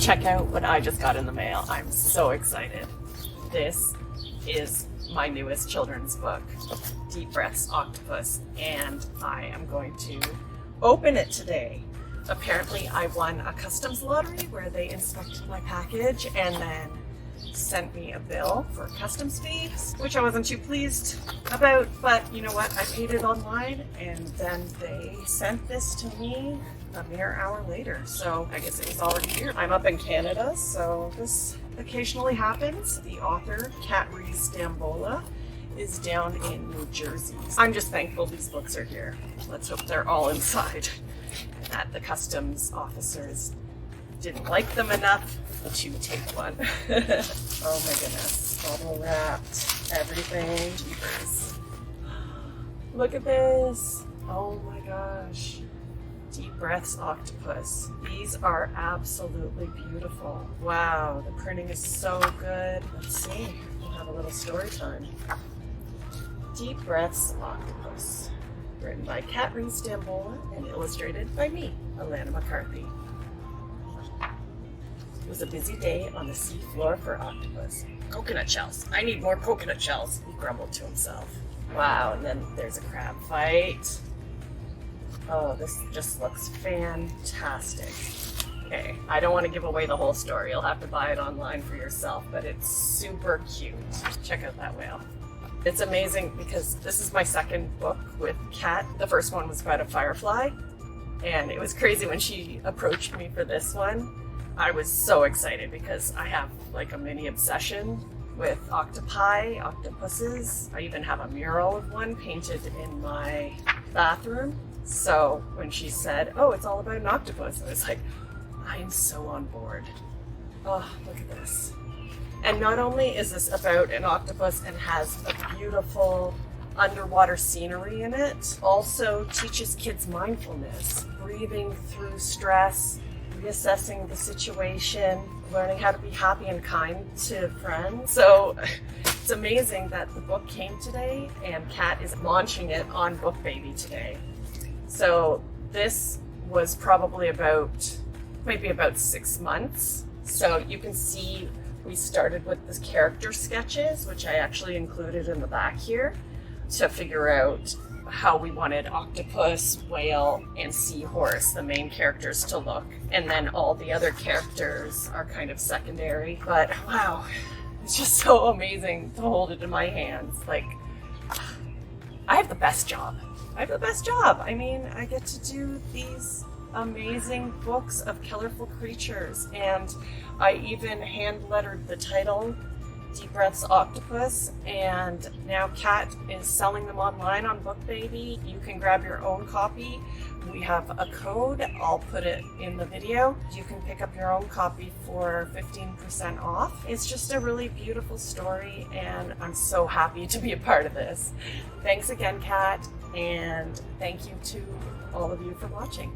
check out what I just got in the mail. I'm so excited. This is my newest children's book, Deep Breaths Octopus, and I am going to open it today. Apparently I won a customs lottery where they inspected my package and then sent me a bill for customs fees, which I wasn't too pleased about, but you know what, I paid it online and then they sent this to me a mere hour later, so I guess it was already here. I'm up in Canada, so this occasionally happens. The author, Kat Rees-Dambola, is down in New Jersey. I'm just thankful these books are here. Let's hope they're all inside, that the customs officers didn't like them enough to take one. Oh my goodness, bubble wrapped, everything. Jeepers. Look at this. Oh my gosh. Deep Breaths Octopus. These are absolutely beautiful. Wow, the printing is so good. Let's see, we'll have a little story time. Deep Breaths Octopus. Written by Kat Rees-Dambola and illustrated by me, Alana McCarthy. It was a busy day on the seafloor for Octopus. Coconut shells. I need more coconut shells, he grumbled to himself. Wow, and then there's a crab fight. Oh, this just looks fantastic. Okay, I don't want to give away the whole story. You'll have to buy it online for yourself, but it's super cute. Check out that whale. It's amazing because this is my second book with Kat. The first one was about a firefly, and it was crazy when she approached me for this one. I was so excited because I have like a mini obsession with octopi, octopuses. I even have a mural of one painted in my bathroom. So when she said, oh, it's all about an octopus, I was like, I am so on board. Oh, look at this. And not only is this about an octopus and has a beautiful underwater scenery in it, also teaches kids mindfulness, breathing through stress, reassessing the situation, learning how to be happy and kind to friends. So it's amazing that the book came today and Kat is launching it on Book Baby today. So this was probably maybe about 6 months. So you can see we started with the character sketches, which I actually included in the back here, to figure out how we wanted octopus, whale, and seahorse, the main characters, to look. And then all the other characters are kind of secondary. But wow, it's just so amazing to hold it in my hands. Like, I have the best job. I mean, I get to do these amazing books of colorful creatures, and I even hand lettered the title, Deep Breaths Octopus, and now Kat is selling them online on Book Baby. You can grab your own copy. We have a code, I'll put it in the video. You can pick up your own copy for 15% off. It's just a really beautiful story, and I'm so happy to be a part of this. Thanks again, Kat, and thank you to all of you for watching.